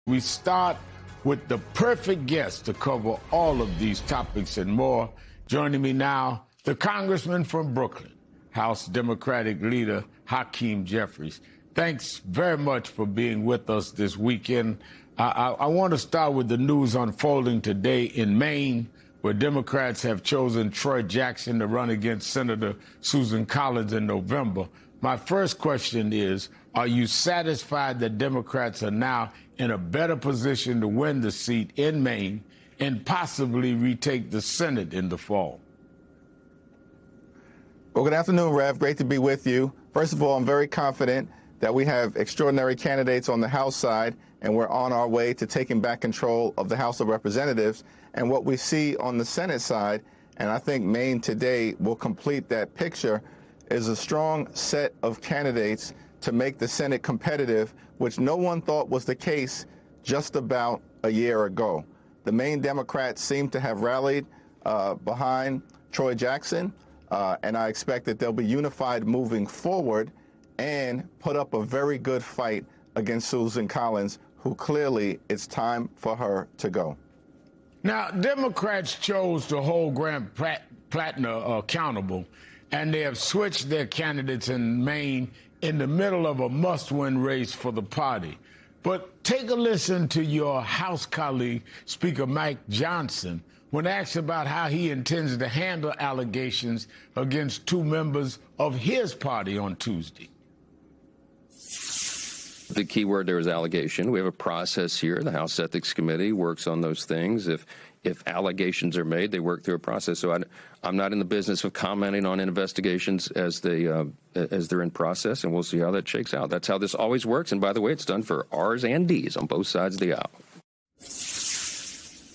We start with the perfect guest to cover all of these topics and more. Joining me now, the congressman from Brooklyn, House Democratic leader Hakeem Jeffries. Thanks very much for being with us this weekend. I want to start with the news unfolding today in Maine, where Democrats have chosen Troy Jackson to run against Senator Susan Collins in November. My first question is, are you satisfied that Democrats are now in a better position to win the seat in Maine and possibly retake the Senate in the fall? Well, good afternoon, Rev. Great to be with you. First of all, I'm very confident that we have extraordinary candidates on the House side, and we're on our way to taking back control of the House of Representatives. And what we see on the Senate side, and I think Maine today will complete that picture, is a strong set of candidates to make the Senate competitive, which no one thought was the case just about a year ago. The Maine Democrats seem to have rallied behind Troy Jackson, and I expect that they'll be unified moving forward and put up a very good fight against Susan Collins, who clearly it's time for her to go. Now, Democrats chose to hold Grant Plattner accountable, and they have switched their candidates in Maine in the middle of a must-win race for the party. But take a listen to your House colleague, Speaker Mike Johnson, when asked about how he intends to handle allegations against two members of his party on Tuesday. The key word there is allegation. We have a process here. The House Ethics Committee works on those things. If allegations are made, they work through a process. So I'm not in the business of commenting on investigations as they're in process, and we'll see how that shakes out. That's how this always works. And by the way, it's done for R's and D's on both sides of the aisle.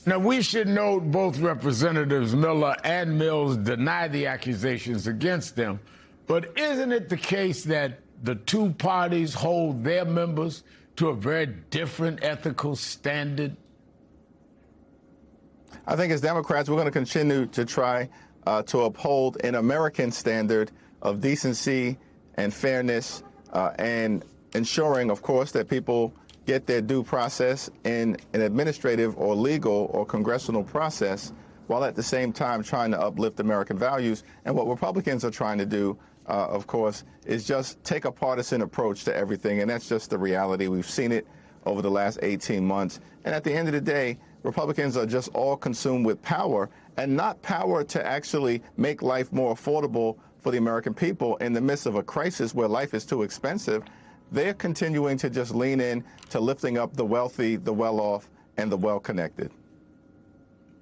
Now, we should note both Representatives Miller and Mills deny the accusations against them. But isn't it the case that the two parties hold their members to a very different ethical standard? I think as Democrats, we're going to continue to try to uphold an American standard of decency and fairness and ensuring, of course, that people get their due process in an administrative or legal or congressional process, while at the same time trying to uplift American values. And what Republicans are trying to do, of course, is just take a partisan approach to everything. And that's just the reality. We've seen it over the last 18 months. And at the end of the day, Republicans are just all consumed with power, and not power to actually make life more affordable for the American people in the midst of a crisis where life is too expensive. They're continuing to just lean in to lifting up the wealthy, the well-off, and the well-connected.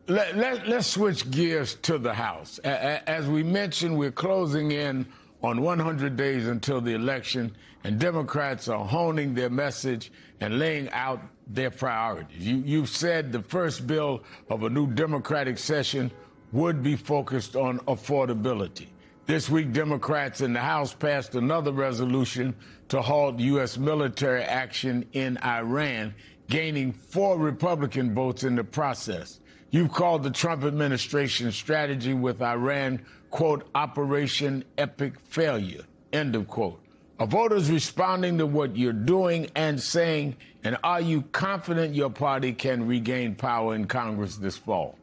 Let's switch gears to the House. As we mentioned, we're closing in on 100 days until the election, and Democrats are honing their message and laying out their priorities. You've said the first bill of a new Democratic session would be focused on affordability. This week, Democrats in the House passed another resolution to halt U.S. military action in Iran, gaining 4 Republican votes in the process. You've called the Trump administration's strategy with Iran, quote, Operation Epic Failure, end of quote. Are voters responding to what you're doing and saying, and are you confident your party can regain power in Congress this fall?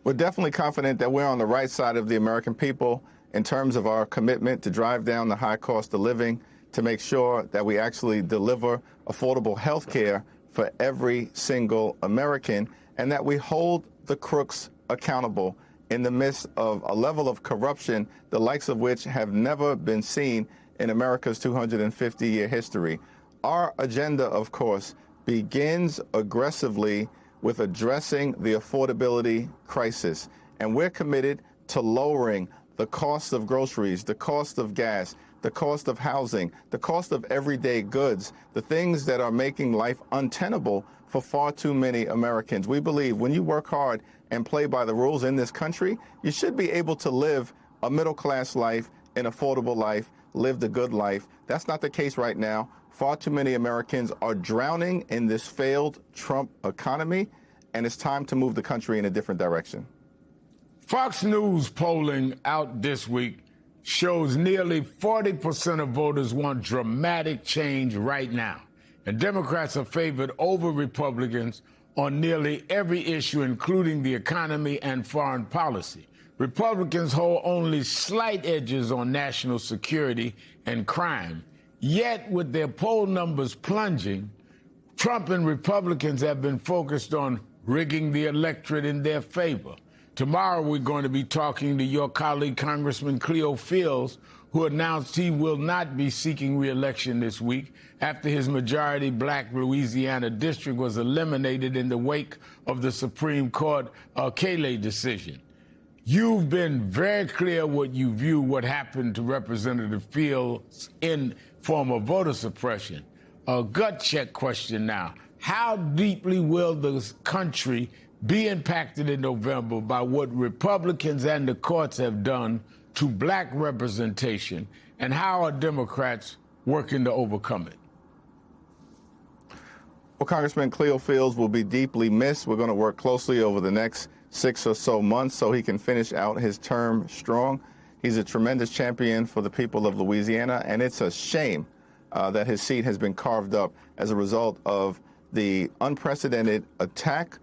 We're definitely confident that we're on the right side of the American people in terms of our commitment to drive down the high cost of living, to make sure that we actually deliver affordable health care for every single American, and that we hold the crooks accountable in the midst of a level of corruption, the likes of which have never been seen in America's 250-year history. Our agenda, of course, begins aggressively with addressing the affordability crisis. And we're committed to lowering the cost of groceries, the cost of gas, the cost of housing, the cost of everyday goods, the things that are making life untenable for far too many Americans. We believe when you work hard and play by the rules in this country, you should be able to live a middle-class life, an affordable life, live the good life. That's not the case right now. Far too many Americans are drowning in this failed Trump economy, and it's time to move the country in a different direction. Fox News polling out this week shows nearly 40% of voters want dramatic change right now. and Democrats are favored over Republicans on nearly every issue, including the economy and foreign policy. Republicans hold only slight edges on national security and crime. Yet, with their poll numbers plunging, Trump and Republicans have been focused on rigging the electorate in their favor. Tomorrow, we're going to be talking to your colleague, Congressman Cleo Fields, who announced he will not be seeking re-election this week after his majority black Louisiana district was eliminated in the wake of the Supreme Court Kele decision. You've been very clear what you view what happened to Representative Fields in form of voter suppression. A gut check question now. How deeply will the country be impacted in November by what Republicans and the courts have done to black representation, and how are Democrats working to overcome it? Well, Congressman Cleo Fields will be deeply missed. We're going to work closely over the next 6 or so months so he can finish out his term strong. He's a tremendous champion for the people of Louisiana, and it's a shame that his seat has been carved up as a result of the unprecedented attack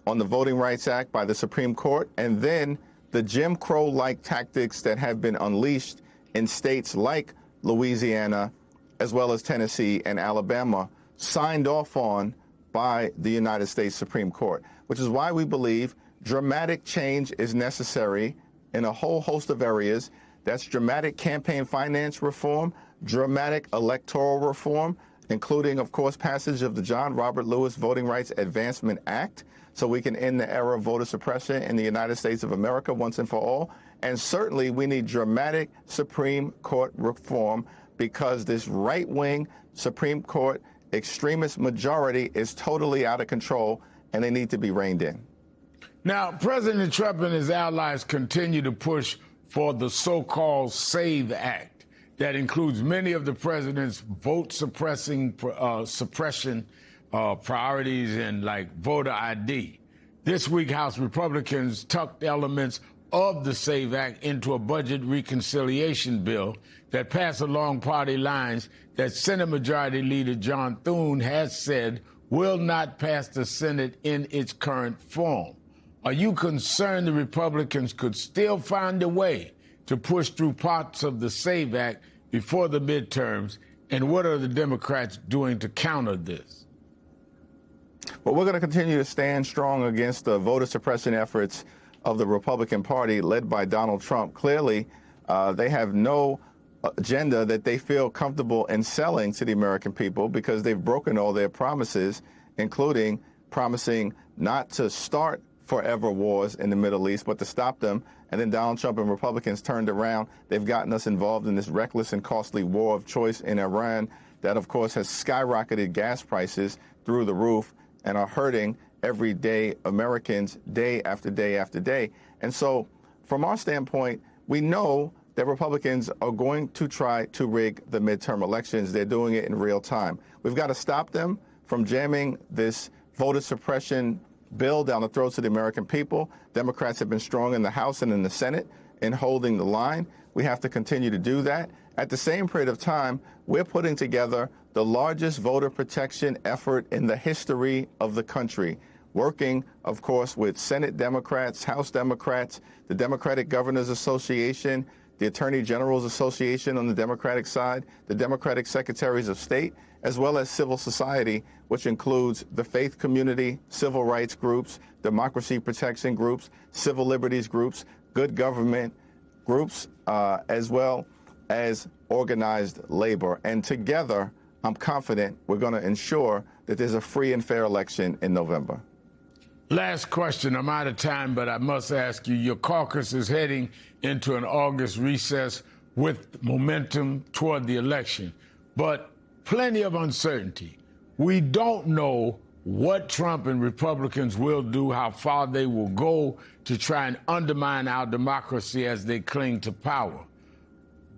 on the Voting Rights Act by the Supreme Court, and then the Jim Crow-like tactics that have been unleashed in states like Louisiana, as well as Tennessee and Alabama, signed off on by the United States Supreme Court, which is why we believe dramatic change is necessary in a whole host of areas. That's dramatic campaign finance reform, dramatic electoral reform, including, of course, passage of the John Robert Lewis Voting Rights Advancement Act, so we can end the era of voter suppression in the United States of America once and for all. And certainly we need dramatic Supreme Court reform, because this right-wing Supreme Court extremist majority is totally out of control, and they need to be reined in. Now, President Trump and his allies continue to push for the so-called SAVE Act that includes many of the president's suppression priorities and like voter ID. This week, House Republicans tucked elements of the SAVE Act into a budget reconciliation bill that passed along party lines that Senate Majority Leader John Thune has said will not pass the Senate in its current form. Are you concerned the Republicans could still find a way to push through parts of the SAVE Act before the midterms? And what are the Democrats doing to counter this? Well, we're going to continue to stand strong against the voter suppression efforts of the Republican Party led by Donald Trump. Clearly, they have no agenda that they feel comfortable in selling to the American people, because they've broken all their promises, including promising not to start forever wars in the Middle East, but to stop them. And then Donald Trump and Republicans turned around. They've gotten us involved in this reckless and costly war of choice in Iran that, of course, has skyrocketed gas prices through the roof and are hurting everyday Americans day after day after day. And so from our standpoint, we know that Republicans are going to try to rig the midterm elections. They're doing it in real time. We've got to stop them from jamming this voter suppression bill down the throats of the American people. Democrats have been strong in the House and in the Senate in holding the line. We have to continue to do that. At the same period of time, we're putting together the largest voter protection effort in the history of the country, working, of course, with Senate Democrats, House Democrats, the Democratic Governors Association, the Attorney General's Association on the Democratic side, the Democratic Secretaries of State, as well as civil society, which includes the faith community, civil rights groups, democracy protection groups, civil liberties groups, good government groups, as well as organized labor. And together, I'm confident we're going to ensure that there's a free and fair election in November. Last question. I'm out of time, but I must ask you, your caucus is heading into an August recess with momentum toward the election, but plenty of uncertainty. We don't know what Trump and Republicans will do, how far they will go to try and undermine our democracy as they cling to power.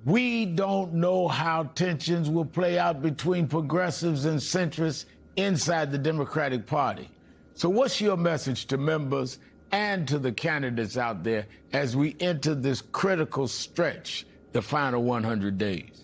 We don't know how tensions will play out between progressives and centrists inside the Democratic Party. So what's your message to members and to the candidates out there as we enter this critical stretch, the final 100 days?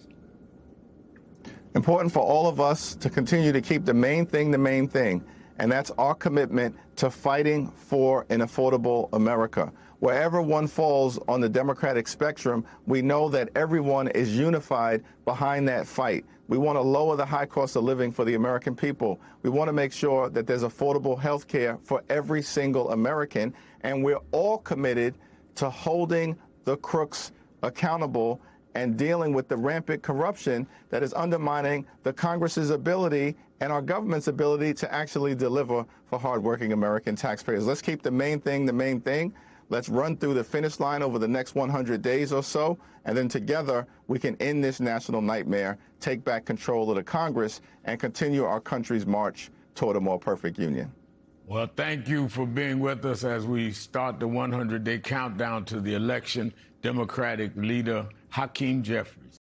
Important for all of us to continue to keep the main thing, and that's our commitment to fighting for an affordable America. Wherever one falls on the Democratic spectrum, we know that everyone is unified behind that fight. We want to lower the high cost of living for the American people. We want to make sure that there's affordable health care for every single American, and we're all committed to holding the crooks accountable and dealing with the rampant corruption that is undermining the Congress's ability and our government's ability to actually deliver for hardworking American taxpayers. Let's keep the main thing. Let's run through the finish line over the next 100 days or so, and then together we can end this national nightmare, take back control of the Congress, and continue our country's march toward a more perfect union. Well, thank you for being with us as we start the 100-day countdown to the election. Democratic leader Hakeem Jeffries.